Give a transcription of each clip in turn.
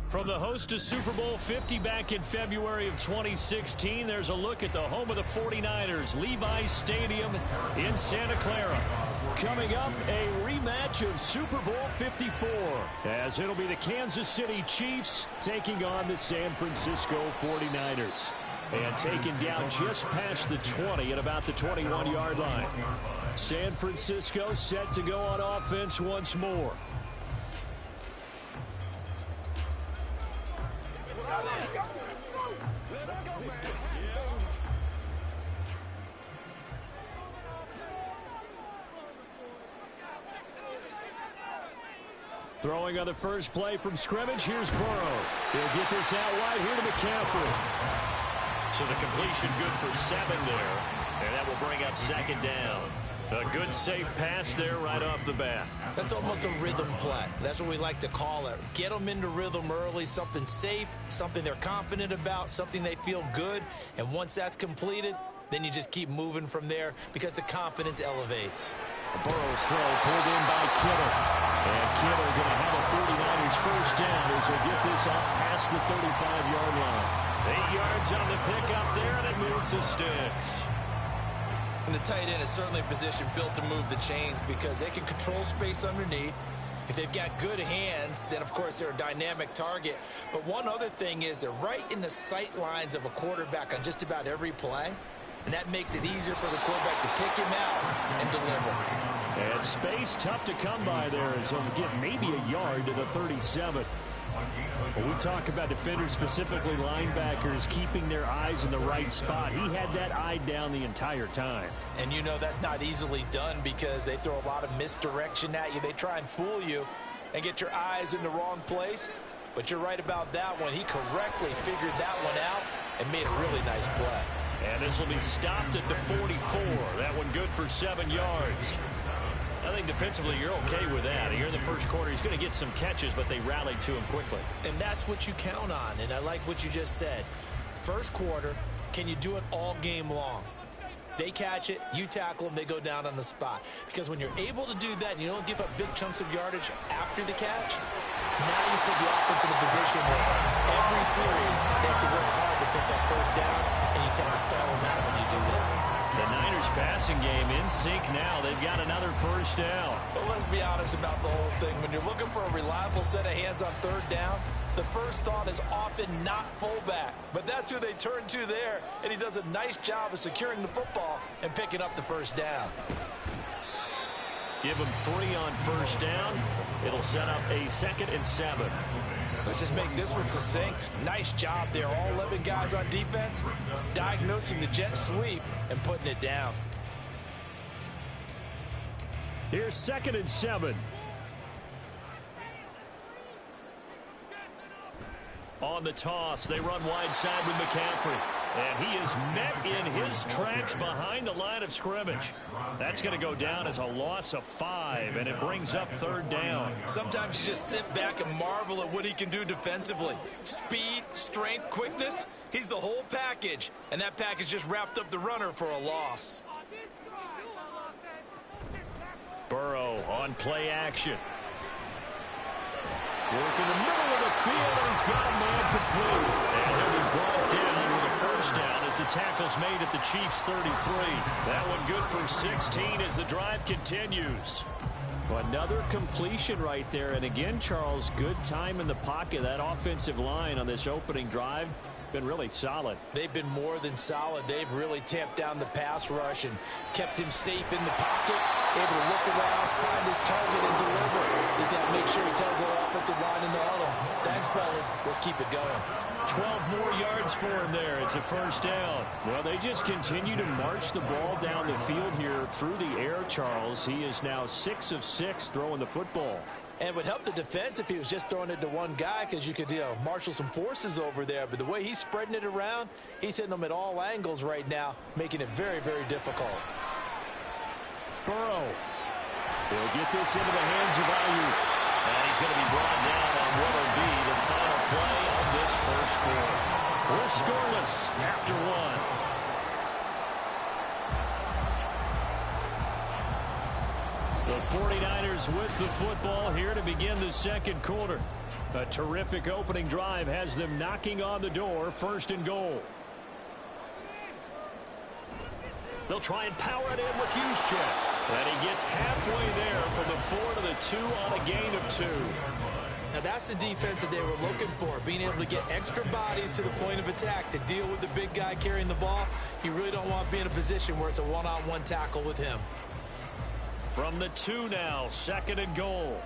From the host to Super Bowl 50 back in February of 2016, there's a look at the home of the 49ers, Levi's Stadium in Santa Clara. Coming up, a rematch of Super Bowl 54, as it'll be the Kansas City Chiefs taking on the San Francisco 49ers. And taken down just past the 20 at about the 21-yard line. San Francisco set to go on offense once more. Throwing on the first play from scrimmage, here's Burrow. He'll get this out wide here to McCaffrey. So the completion good for 7 there, and that will bring up second down. A good, safe pass there right off the bat. That's almost a rhythm play. That's what we like to call it. Get them into rhythm early, something safe, something they're confident about, something they feel good. And once that's completed, then you just keep moving from there because the confidence elevates. Burrow's throw pulled in by Kittle. And Kittle going to have a 49ers first down as they get this up past the 35-yard line. 8 yards on the pickup there, and it moves the sticks. And the tight end is certainly a position built to move the chains because they can control space underneath. If they've got good hands, then, of course, they're a dynamic target. But one other thing is they're right in the sight lines of a quarterback on just about every play. And that makes it easier for the quarterback to pick him out and deliver. And space tough to come by there as he'll get maybe a yard to the 37. When we talk about defenders, specifically linebackers, keeping their eyes in the right spot, he had that eye down the entire time. And you know that's not easily done because they throw a lot of misdirection at you. They try and fool you and get your eyes in the wrong place. But you're right about that one. He correctly figured that one out and made a really nice play. And this will be stopped at the 44. That one good for 7 yards. I think defensively you're okay with that. Here in the first quarter, he's going to get some catches, but they rallied to him quickly. And that's what you count on, and I like what you just said. First quarter, can you do it all game long? They catch it, you tackle them, they go down on the spot. Because when you're able to do that and you don't give up big chunks of yardage after the catch, now you put the offense in a position where every series they have to work hard to pick up first downs, and you tend to stall them out when you do that. The Niners passing game in sync now. They've got another first down. But let's be honest about the whole thing. When you're looking for a reliable set of hands on third down, the first thought is often not fullback. But that's who they turn to there, and he does a nice job of securing the football and picking up the first down. Give him 3 on first down. It'll set up a 2nd and 7. Let's just make this one succinct. Nice job there. All 11 guys on defense diagnosing the jet sweep and putting it down. Here's 2nd and 7. On the toss, they run wide side with McCaffrey. And he is met in his tracks behind the line of scrimmage. That's going to go down as a loss of 5, and it brings up 3rd down. Sometimes you just sit back and marvel at what he can do defensively. Speed, strength, quickness, he's the whole package. And that package just wrapped up the runner for a loss. Burrow on play action. Working the middle of the field, and he's got a man complete. And he'll be brought down with a first down as the tackle's made at the Chiefs' 33. That one good for 16 as the drive continues. Another completion right there. And again, Charles, good time in the pocket. That offensive line on this opening drive been really solid. They've been more than solid. They've really tamped down the pass rush and kept him safe in the pocket, able to look around, find his target, and deliver. He's got to make sure he tells the offensive line in the huddle, thanks, fellas. Let's keep it going. 12 more yards for him there. It's a first down. Well, they just continue to march the ball down the field here through the air, Charles. He is now 6 of 6 throwing the football. And it would help the defense if he was just throwing it to one guy, because you could, marshal some forces over there. But the way he's spreading it around, he's hitting them at all angles right now, making it very, very difficult. Burrow. He'll get this into the hands of Ayuk. And he's going to be brought down on what will be the final play of this first quarter. We're scoreless after one. The 49ers with the football here to begin the second quarter. A terrific opening drive has them knocking on the door, first and goal. They'll try and power it in with Juszczyk. And he gets halfway there from the 4 to the 2 on a gain of 2. Now that's the defense that they were looking for, being able to get extra bodies to the point of attack to deal with the big guy carrying the ball. You really don't want to be in a position where it's a one-on-one tackle with him. From the 2 now, second and goal.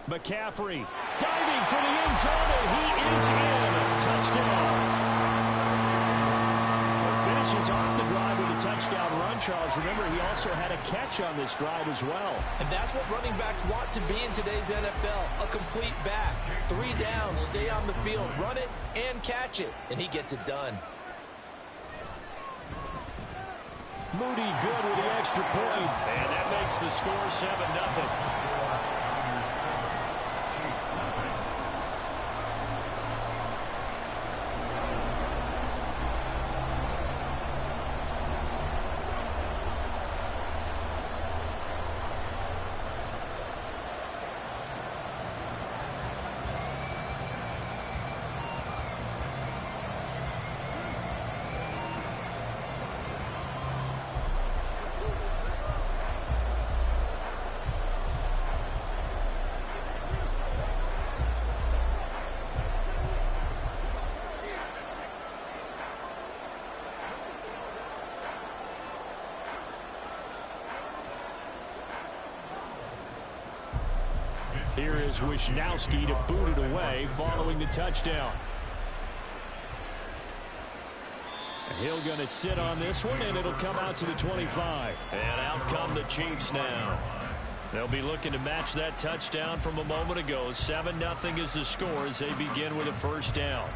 McCaffrey diving for the end zone, and he is in. Touchdown. Finishes off the drive with a touchdown run, Charles. Remember, he also had a catch on this drive as well. And that's what running backs want to be in today's NFL, a complete back. 3 down, stay on the field, run it, and catch it. And he gets it done. Moody good with the extra point. And that makes the score 7-0. Here is Wisnowski to boot it away following the touchdown. Hill going to sit on this one, and it'll come out to the 25. And out come the Chiefs now. They'll be looking to match that touchdown from a moment ago. 7-0 is the score as they begin with a first down.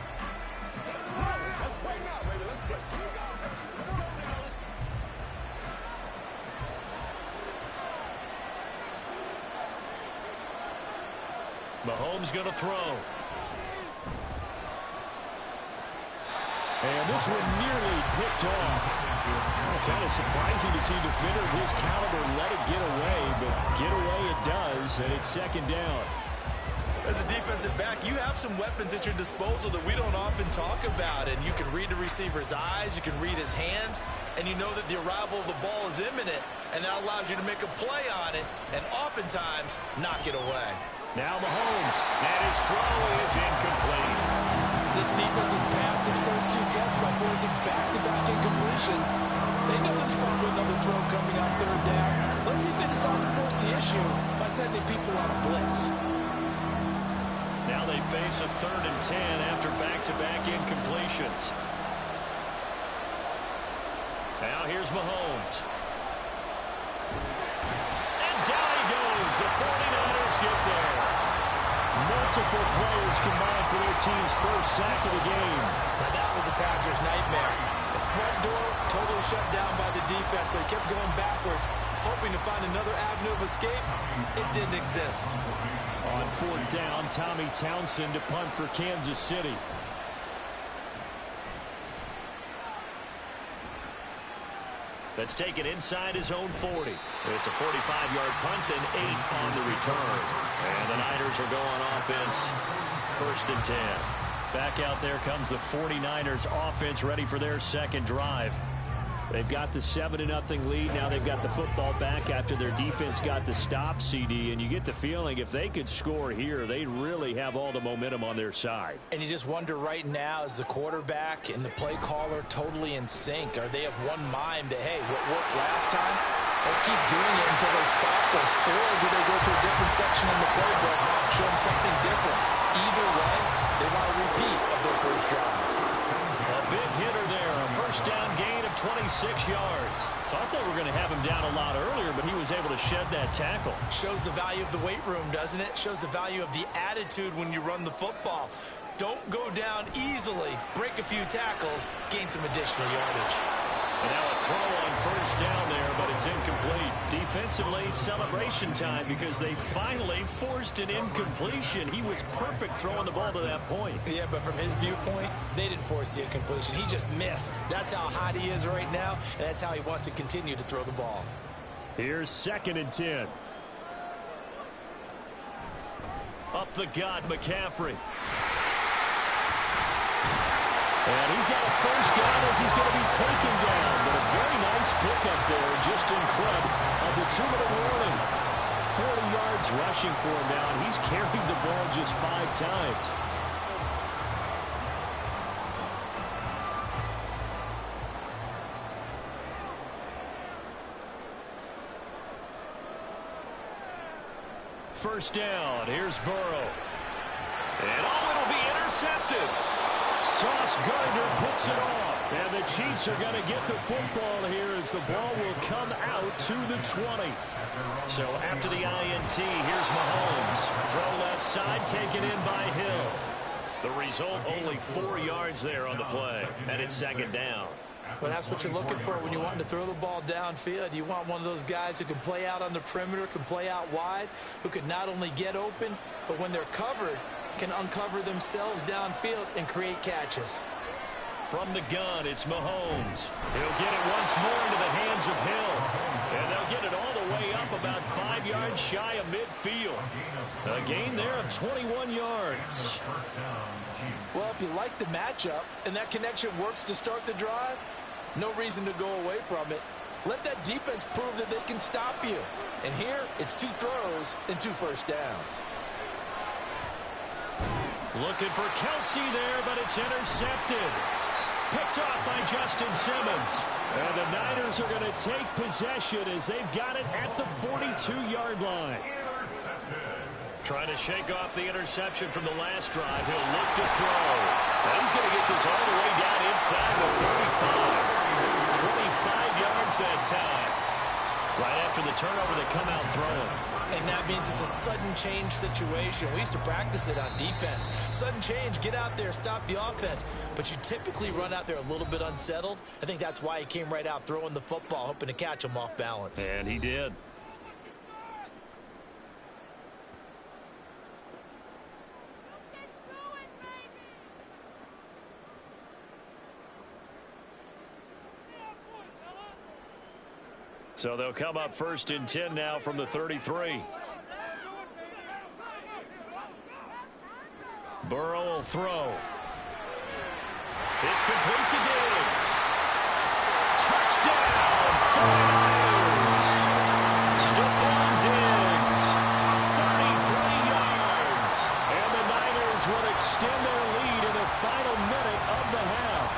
Mahomes going to throw. And this one nearly picked off. Kind of surprising to see a defender of his caliber let it get away, but get away it does, and it's second down. As a defensive back, you have some weapons at your disposal that we don't often talk about, and you can read the receiver's eyes, you can read his hands, and you know that the arrival of the ball is imminent, and that allows you to make a play on it, and oftentimes knock it away. Now Mahomes, and his throw is incomplete. This defense has passed its first 2 tests by forcing back-to-back incompletions. They know there's probably another throw coming on third down. Let's see if they decide to force the issue by sending people on a blitz. Now they face a 3rd and 10 after back-to-back incompletions. Now here's Mahomes. And down he goes. The 49ers get there. Multiple players combined for their team's first sack of the game. Now that was a passer's nightmare. The front door totally shut down by the defense, so he kept going backwards, hoping to find another avenue of escape. It didn't exist. On 4th down, Tommy Townsend to punt for Kansas City. That's taken inside his own 40. It's a 45-yard punt and 8 on the return. And the Niners are going offense. 1st and 10. Back out there comes the 49ers offense ready for their second drive. They've got the 7-0 lead. Now they've got the football back after their defense got the stop, CD. And you get the feeling if they could score here, they really have all the momentum on their side. And you just wonder right now, is the quarterback and the play caller totally in sync? Are they of one mind that, hey, what worked last time, let's keep doing it until they stop us? Or do they go to a different section in the playbook, show them something different? Either way, they want a repeat of their first drive. A big hitter there, a first down gain of 26 yards. Thought they were going to have him down a lot earlier, but he was able to shed that tackle. Shows the value of the weight room, doesn't it? Shows the value of the attitude when you run the football. Don't go down easily. Break a few tackles, gain some additional yardage. And now a throw on first down there, but it's incomplete. Defensively, celebration time because they finally forced an incompletion. He was perfect throwing the ball to that point. Yeah, but from his viewpoint, they didn't force the incompletion. He just missed. That's how hot he is right now, and that's how he wants to continue to throw the ball. Here's 2nd and 10. Up the gut, McCaffrey. And he's got a first down as he's going to be taken down. But a very nice pickup there just in front of the 2-minute warning. 40 yards rushing for him now, and he's carried the ball just 5 times. First down, here's Burrow. And it'll be intercepted. Sauce Gardner puts it off. And the Chiefs are going to get the football here as the ball will come out to the 20. So after the INT, here's Mahomes. Throw left side, taken in by Hill. The result, only 4 yards there on the play. And it's 2nd down. Well, that's what you're looking for when you want to throw the ball downfield. You want one of those guys who can play out on the perimeter, can play out wide, who can not only get open, but when they're covered, can uncover themselves downfield and create catches. From the gun, it's Mahomes. He'll get it once more into the hands of Hill. And they'll get it all the way up about 5 yards shy of midfield. A gain there of 21 yards. Well, if you like the matchup and that connection works to start the drive, no reason to go away from it. Let that defense prove that they can stop you. And here, it's 2 throws and 2 first downs. Looking for Kelsey there, but it's intercepted. Picked off by Justin Simmons. And the Niners are going to take possession as they've got it at the 42-yard line. Trying to shake off the interception from the last drive. He'll look to throw. And he's going to get this all the way down inside the 35. 25 yards that time. Right after the turnover, they come out throwing. And that means it's a sudden change situation. We used to practice it on defense. Sudden change, get out there, stop the offense. But you typically run out there a little bit unsettled. I think that's why he came right out throwing the football, hoping to catch him off balance. And he did. So they'll come up 1st and 10 now from the 33. Burrow will throw. It's complete to Diggs. Touchdown, 49ers. Stephon Diggs, 33 yards. And the Niners will extend their lead in the final minute of the half.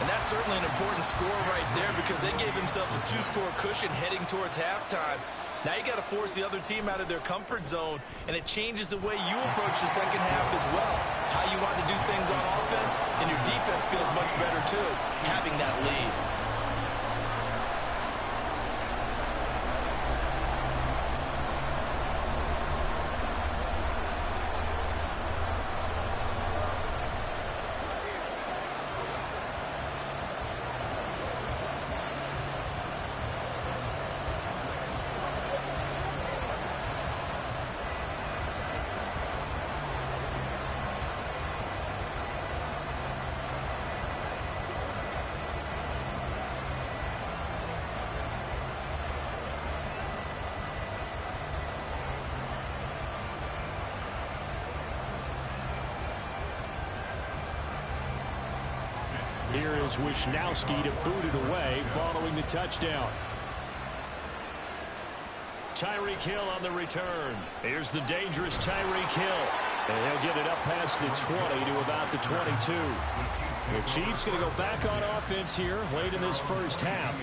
And that's certainly an important score right there because they gave themselves a 2-score cushion heading towards halftime. Now you got to force the other team out of their comfort zone, and it changes the way you approach the second half as well. How you want to do things on offense, and your defense feels much better too, having that lead. Here is Wisnowski to boot it away following the touchdown. Tyreek Hill on the return. Here's the dangerous Tyreek Hill. And he'll get it up past the 20 to about the 22. The Chiefs going to go back on offense here late in this first half.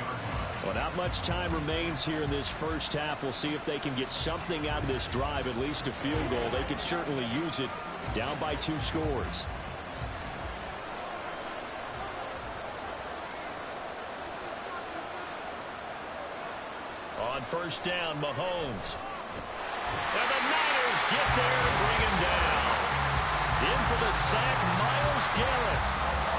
Well, not much time remains here in this first half. We'll see if they can get something out of this drive, at least a field goal. They could certainly use it down by 2 scores. On first down, Mahomes. And the Niners get there and bring him down. In for the sack, Myles Garrett.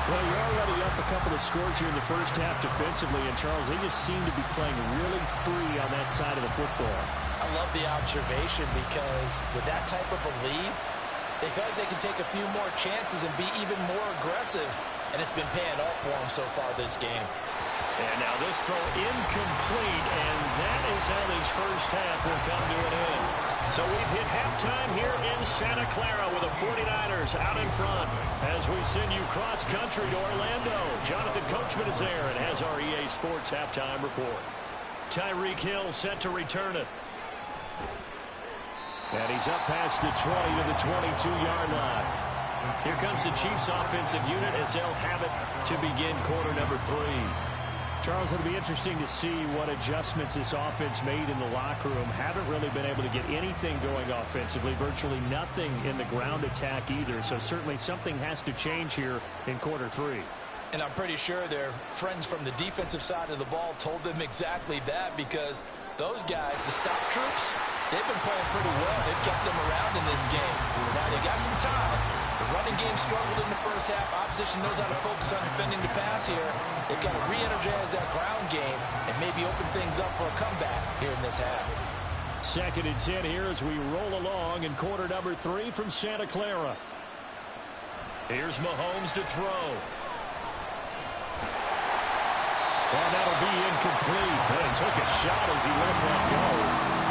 Well, you're already up a couple of scores here in the first half defensively, and Charles, they just seem to be playing really free on that side of the football. I love the observation because with that type of a lead, they feel like they can take a few more chances and be even more aggressive, and it's been paying off for them so far this game. And now this throw incomplete, and that is how this first half will come to an end. So we've hit halftime here in Santa Clara with the 49ers out in front as we send you cross-country to Orlando. Jonathan Coachman is there and has our EA Sports halftime report. Tyreek Hill set to return it. And he's up past the 20 to the 22-yard line. Here comes the Chiefs offensive unit as they'll have it to begin quarter number 3. Charles, it'll be interesting to see what adjustments this offense made in the locker room. Haven't really been able to get anything going offensively, virtually nothing in the ground attack either. So certainly something has to change here in quarter 3. And I'm pretty sure their friends from the defensive side of the ball told them exactly that, because those guys, the stop troops, they've been playing pretty well. They've kept them around in this game. Now they got some time. The running game struggled in the first half. Opposition knows how to focus on defending the pass here. They've got to re-energize that ground game and maybe open things up for a comeback here in this half. 2nd and 10 here as we roll along in quarter number 3 from Santa Clara. Here's Mahomes to throw. And that'll be incomplete. And took a shot as he let that go.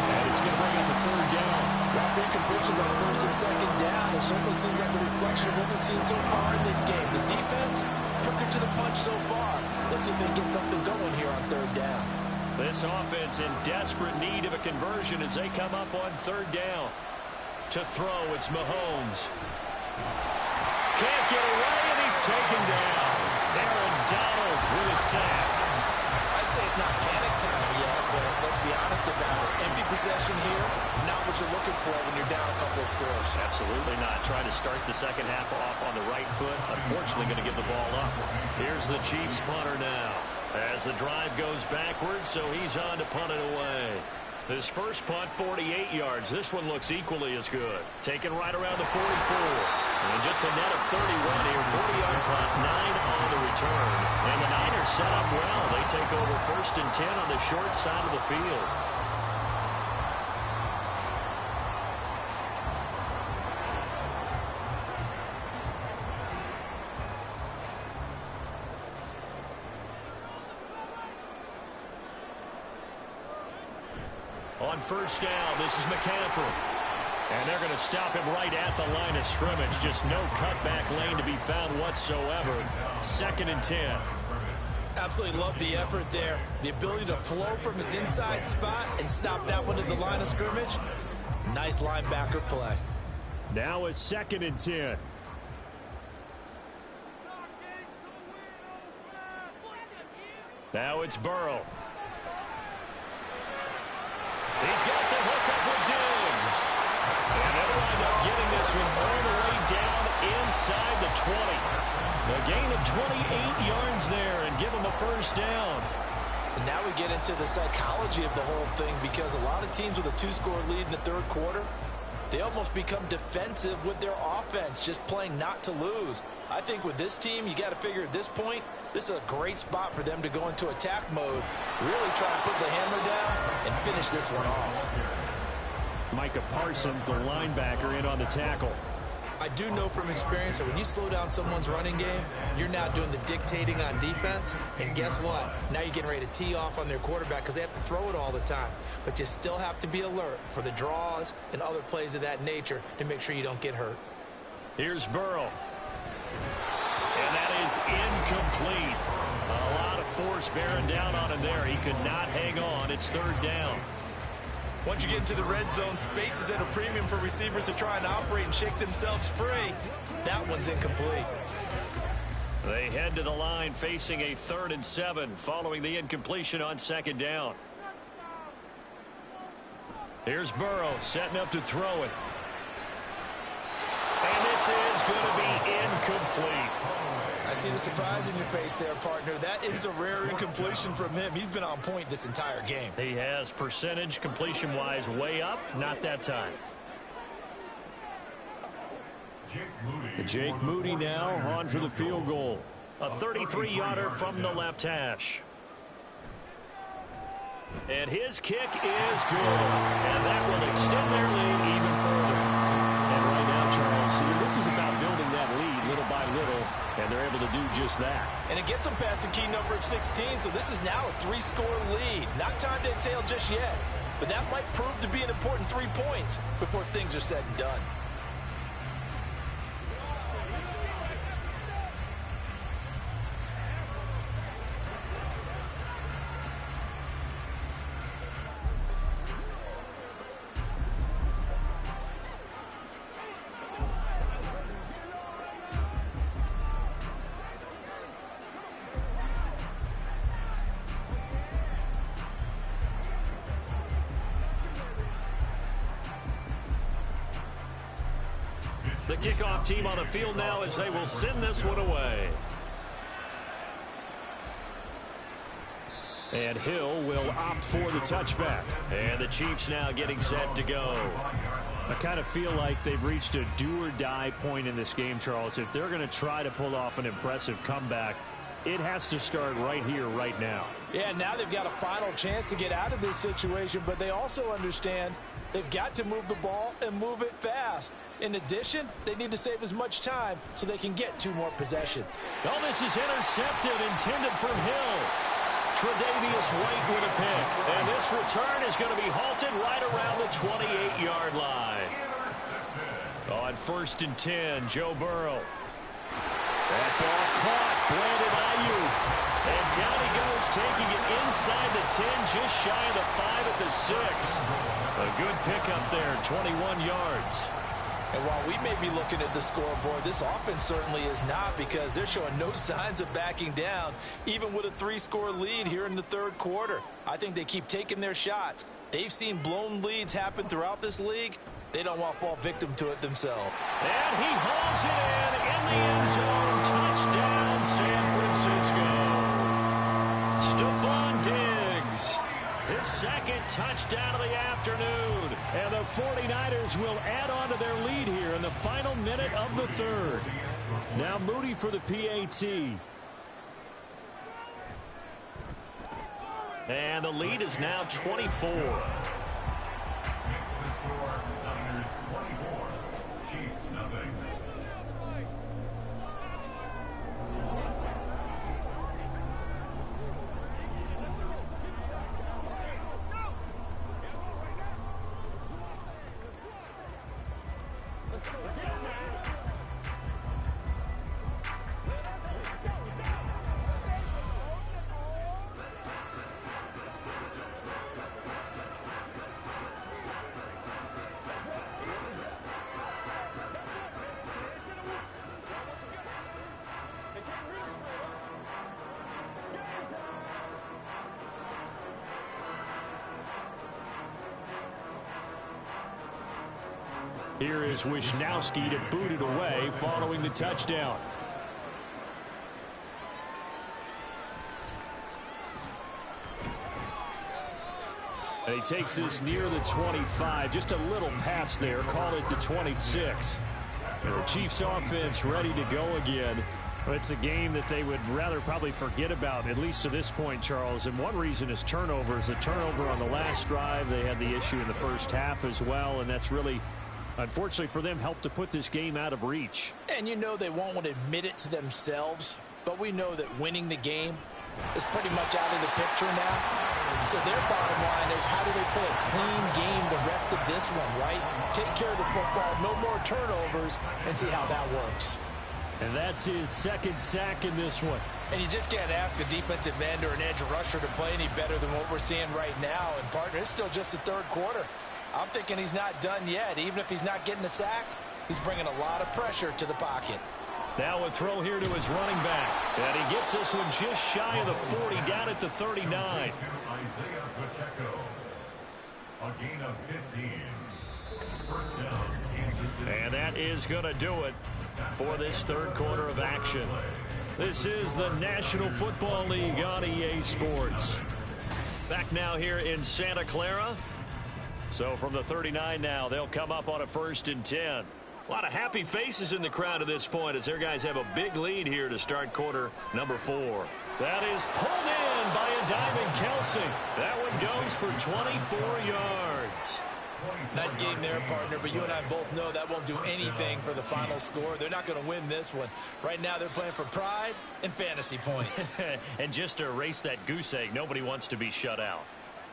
And it's going to bring up a 3rd down. While incompletions on 1st and 2nd down, it certainly seems like a reflection of what we've seen so far in this game. The defense took it to the punch so far. Let's see if they can get something going here on 3rd down. This offense in desperate need of a conversion as they come up on 3rd down. To throw, it's Mahomes. Can't get away, and he's taken down. Aaron Donald with a sack. I'd say it's not panic time yet, but let's be honest about it. Empty possession here, not what you're looking for when you're down a couple of scores. Absolutely not. Trying to start the second half off on the right foot. Unfortunately, going to give the ball up. Here's the Chiefs punter now. As the drive goes backwards, so he's on to punt it away. This first punt, 48 yards. This one looks equally as good. Taken right around the 44. And just a net of 31 here. 40-yard punt, 9 on the return. And the Niners set up well. They take over 1st and 10 on the short side of the field. On 1st down, this is McCaffrey. And they're going to stop him right at the line of scrimmage. Just no cutback lane to be found whatsoever. 2nd and 10. Absolutely love the effort there. The ability to flow from his inside spot and stop that one at the line of scrimmage. Nice linebacker play. Now a 2nd and 10. Now it's Burrow. He's got the hook up with Diggs. And they'll wind up getting this one all the way down inside the 20. A gain of 28 yards there and give them a 1st down. And now we get into the psychology of the whole thing, because a lot of teams with a 2-score lead in the 3rd quarter, they almost become defensive with their offense, just playing not to lose. I think with this team, you got to figure at this point, this is a great spot for them to go into attack mode, really try to put the hammer down and finish this one off. Micah Parsons, the linebacker, in on the tackle. I do know from experience that when you slow down someone's running game, you're now doing the dictating on defense. And guess what? Now you're getting ready to tee off on their quarterback because they have to throw it all the time. But you still have to be alert for the draws and other plays of that nature to make sure you don't get hurt. Here's Burrow. And that is incomplete. A lot of force bearing down on him there. He could not hang on. It's third down. Once you get into the red zone, space is at a premium for receivers to try and operate and shake themselves free. That one's incomplete. They head to the line facing a 3rd and 7 following the incompletion on 2nd down. Here's Burrow setting up to throw it. And this is going to be incomplete. I see the surprise in your face there, partner. That is a rare incompletion from him. He's been on point this entire game. He has percentage completion-wise way up. Not that time. Jake Moody now on for the field goal. A 33-yarder from the left hash. And his kick is good. And that will extend their lead even further. And right now, Charles, this is about building that lead little by little, and they're able to do just that. And it gets them past the key number of 16, so this is now a 3-score lead. Not time to exhale just yet, but that might prove to be an important 3 points before things are said and done. The kickoff team on the field now as they will send this one away. And Hill will opt for the touchback. And the Chiefs now getting set to go. I kind of feel like they've reached a do-or-die point in this game, Charles. If they're going to try to pull off an impressive comeback, it has to start right here, right now. Yeah, now they've got a final chance to get out of this situation, but they also understand they've got to move the ball and move it fast. In addition, they need to save as much time so they can get 2 more possessions. Oh, this is intercepted, intended for Hill. Tre'Davious White with a pick. And this return is going to be halted right around the 28-yard line. On 1st and 10, Joe Burrow. That ball caught. Brandon Ayuk. And down he goes, taking it inside the 10, just shy of the 5 at the 6. A good pickup there, 21 yards. And while we may be looking at the scoreboard, this offense certainly is not, because they're showing no signs of backing down, even with a 3-score lead here in the 3rd quarter. I think they keep taking their shots. They've seen blown leads happen throughout this league. They don't want to fall victim to it themselves. And he hauls it in the end zone. Touchdown, San Francisco. Stephon Diggs. His 2nd touchdown of the afternoon. And the 49ers will add on to their lead here in the final minute of the 3rd. Now Moody for the PAT. And the lead is now 24. Here is Wisnowski to boot it away following the touchdown. And he takes this near the 25. Just a little pass there. Call it the 26. And the Chiefs offense ready to go again. But it's a game that they would rather probably forget about, at least to this point, Charles. And one reason is turnovers. A turnover on the last drive. They had the issue in the first half as well. And that's really, unfortunately for them, helped to put this game out of reach. And you know they won't want to admit it to themselves, but we know that winning the game is pretty much out of the picture now. So their bottom line is, how do they play a clean game the rest of this one, right? Take care of the football, no more turnovers, and see how that works. And that's his second sack in this one. And you just can't ask a defensive end or an edge rusher to play any better than what we're seeing right now. And, partner, it's still just the third quarter. I'm thinking he's not done yet. Even if he's not getting a sack, he's bringing a lot of pressure to the pocket. Now a throw here to his running back. And he gets this one just shy of the 40, down at the 39. Isaiah Pacheco. A gain of 15. First down, Kansas City. And that is going to do it for this third quarter of action. This is the National Football League on EA Sports. Back now here in Santa Clara. So from the 39 now, they'll come up on a 1st and 10. A lot of happy faces in the crowd at this point as their guys have a big lead here to start quarter number 4. That is pulled in by a diving Kelsey. That one goes for 24 yards. Nice game there, partner, but you and I both know that won't do anything for the final score. They're not going to win this one. Right now they're playing for pride and fantasy points. And just to erase that goose egg, nobody wants to be shut out.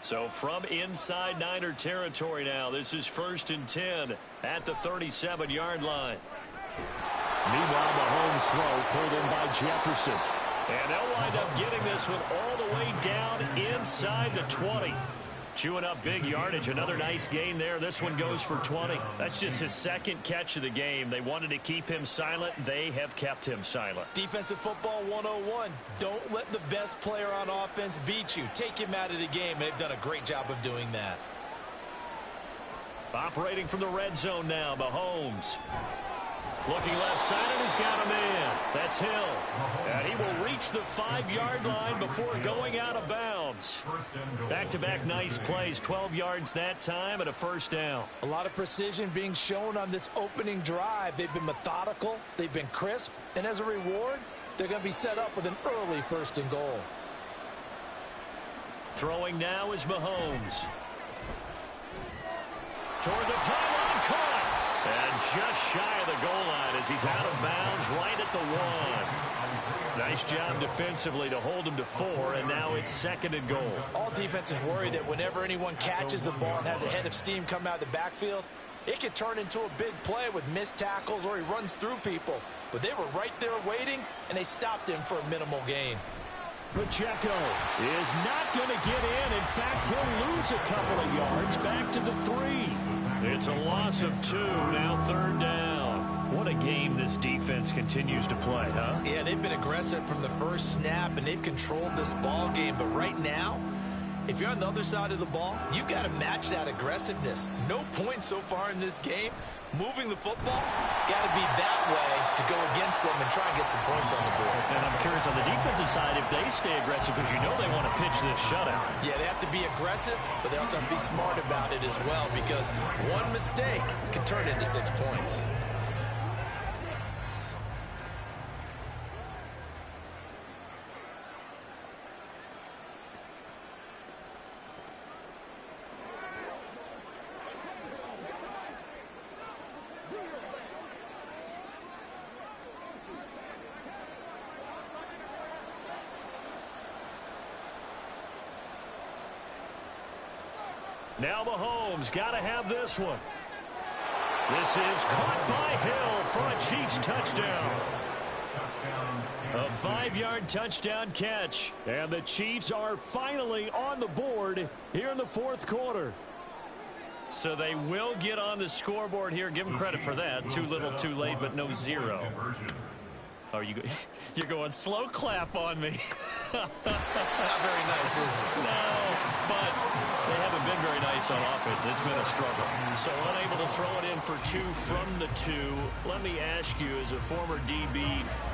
So from inside Niner territory now, this is 1st and 10 at the 37-yard line. Meanwhile, Mahomes' throw pulled in by Jefferson. And they'll wind up getting this one all the way down inside the 20. Chewing up big yardage. Another nice gain there. This one goes for 20. That's just his second catch of the game. They wanted to keep him silent. They have kept him silent. Defensive football 101. Don't let the best player on offense beat you. Take him out of the game, and they've done a great job of doing that. Operating from the red zone now, Mahomes. Looking left side, and he's got a man. That's Hill. And he will reach the 5-yard line before going out of bounds. Back-to-back nice plays, 12 yards that time and a 1st down. A lot of precision being shown on this opening drive. They've been methodical, they've been crisp, and as a reward, they're going to be set up with an early 1st and goal. Throwing now is Mahomes. Toward the pylon, caught. And just shy of the goal line as he's out of bounds right at the 1. Nice job defensively to hold him to 4, and now it's 2nd and goal. All defenses worry that whenever anyone catches the ball and has a head of steam come out of the backfield, it can turn into a big play with missed tackles or he runs through people. But they were right there waiting, and they stopped him for a minimal gain. Pacheco is not going to get in. In fact, he'll lose a couple of yards back to the 3. It's a loss of 2, now 3rd down. What a game this defense continues to play, huh? Yeah, they've been aggressive from the first snap, and they've controlled this ball game. But right now, if you're on the other side of the ball, you've got to match that aggressiveness. No points so far in this game. Moving the football, got to be that way to go against them and try and get some points on the board. And I'm curious on the defensive side if they stay aggressive, because you know they want to pitch this shutout. Yeah, they have to be aggressive, but they also have to be smart about it as well, because one mistake can turn into 6 points. Now Mahomes got to have this one. This is caught by Hill for a Chiefs touchdown. A 5-yard touchdown catch. And the Chiefs are finally on the board here in the 4th quarter. So they will get on the scoreboard here. Give them credit for that. Too little, too late, but no 0. Oh, you're going slow clap on me. Not very nice, is it? No, but they haven't been very nice on offense. It's been a struggle. So unable to throw it in for 2 from the 2. Let me ask you, as a former DB,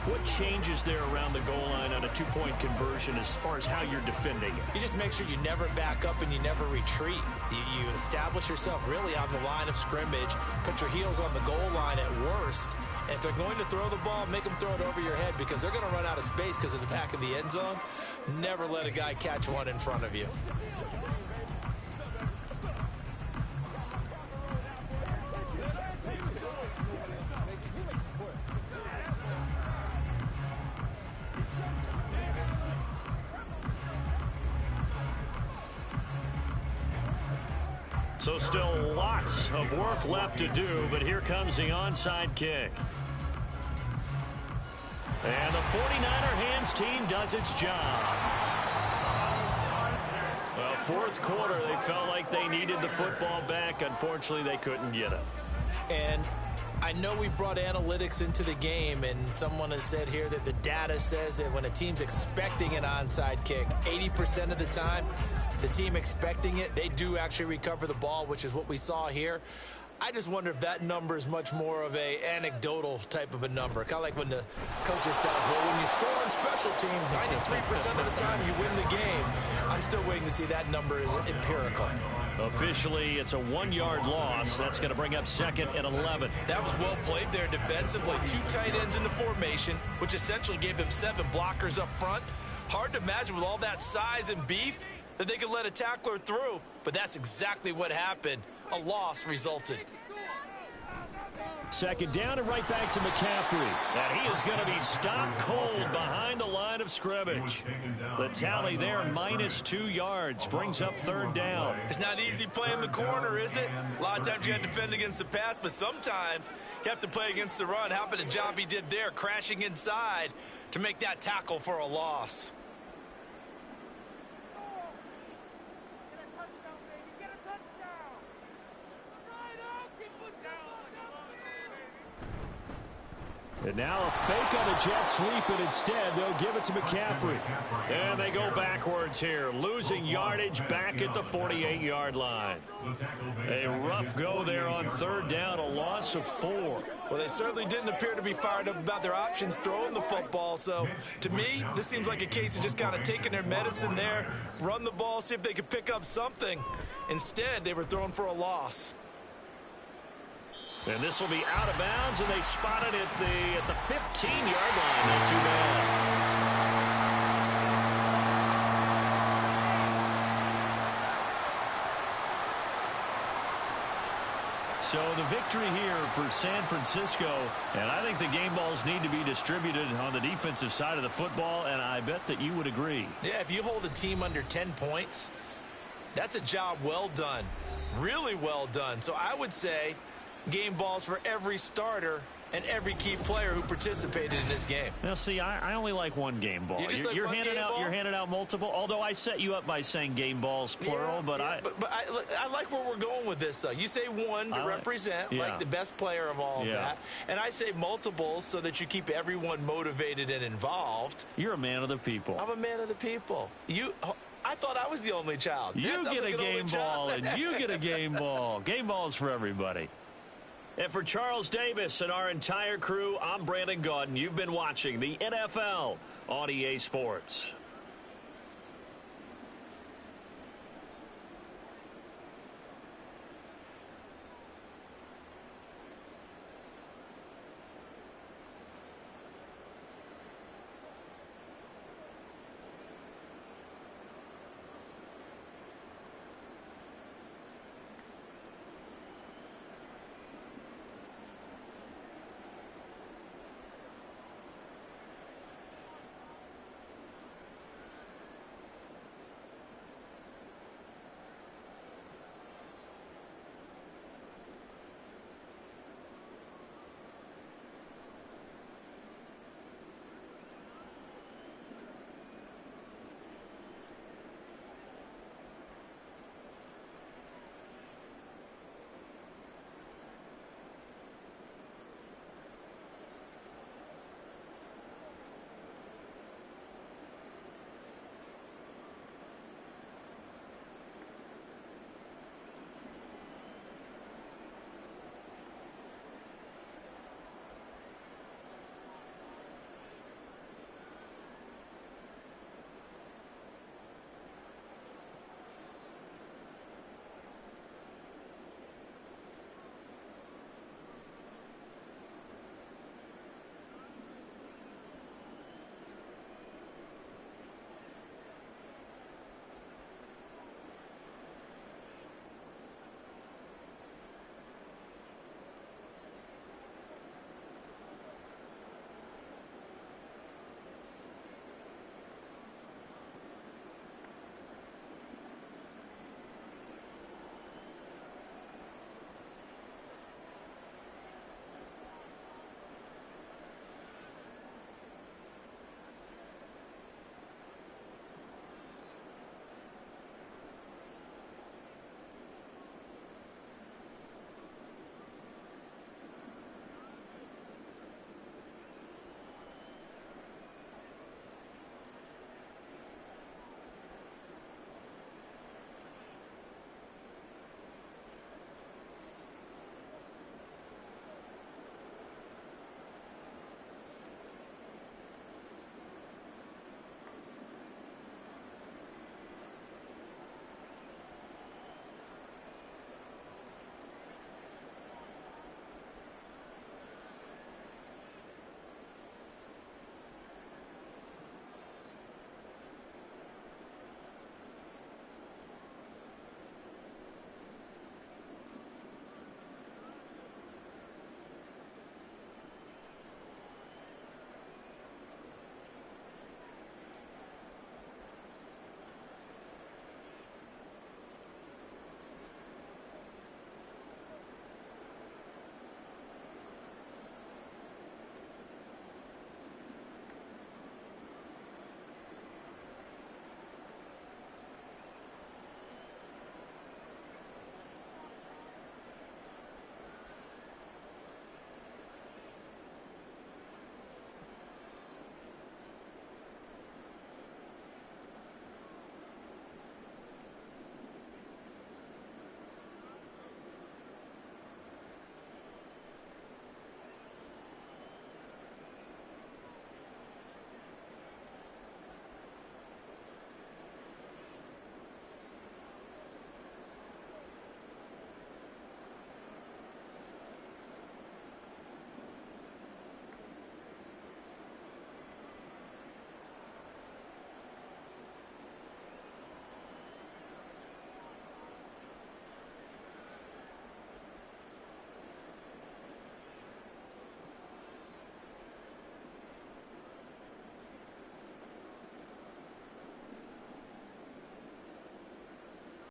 what changes there around the goal line on a 2-point conversion as far as how you're defending it? You just make sure you never back up and you never retreat. You establish yourself really on the line of scrimmage, put your heels on the goal line at worst. And if they're going to throw the ball, make them throw it over your head, because they're going to run out of space because of the back of the end zone. Never let a guy catch one in front of you. So still lots of work left to do, but here comes the onside kick. And the 49er hands team does its job. Well, fourth quarter, they felt like they needed the football back. Unfortunately, they couldn't get it. And I know we brought analytics into the game, and someone has said here that the data says that when a team's expecting an onside kick, 80% of the time, the team expecting it, they do actually recover the ball, which is what we saw here. I just wonder if that number is much more of a anecdotal type of a number. Kind of like when the coaches tell us, well, when you score on special teams, 93% of the time you win the game. I'm still waiting to see that number is empirical. Officially, it's a 1-yard loss. That's going to bring up 2nd and 11. That was well played there defensively. 2 tight ends in the formation, which essentially gave them 7 blockers up front. Hard to imagine with all that size and beef that they could let a tackler through, but that's exactly what happened. A loss resulted. 2nd down and right back to McCaffrey. And he is going to be stopped cold behind the line of scrimmage. The tally there, -2 yards, brings up 3rd down. It's not easy playing the corner, is it? A lot of times you got to defend against the pass, but sometimes you have to play against the run. How about the job he did there, crashing inside to make that tackle for a loss? And now a fake on the jet sweep, and instead they'll give it to McCaffrey. And they go backwards here, losing yardage back at the 48-yard line. A rough go there on 3rd down, a loss of 4. Well, they certainly didn't appear to be fired up about their options throwing the football. So, to me, this seems like a case of just kind of taking their medicine there, run the ball, see if they could pick up something. Instead, they were throwing for a loss. And this will be out of bounds, and they spot it at the 15-yard line. Not too bad. So the victory here for San Francisco, and I think the game balls need to be distributed on the defensive side of the football, and I bet that you would agree. Yeah, if you hold a team under 10 points, that's a job well done, really well done. So I would say game balls for every starter and every key player who participated in this game. Now, see, I only like one game ball. You're handing out multiple. Although I set you up by saying game balls plural, but I like where we're going with this. Though you say one to represent like the best player of all of that, and I say multiples so that you keep everyone motivated and involved. You're a man of the people. I'm a man of the people. I thought I was the only child. You get a game ball, and you get a game ball. Game balls for everybody. And for Charles Davis and our entire crew, I'm Brandon Gaudin. You've been watching the NFL on EA Sports.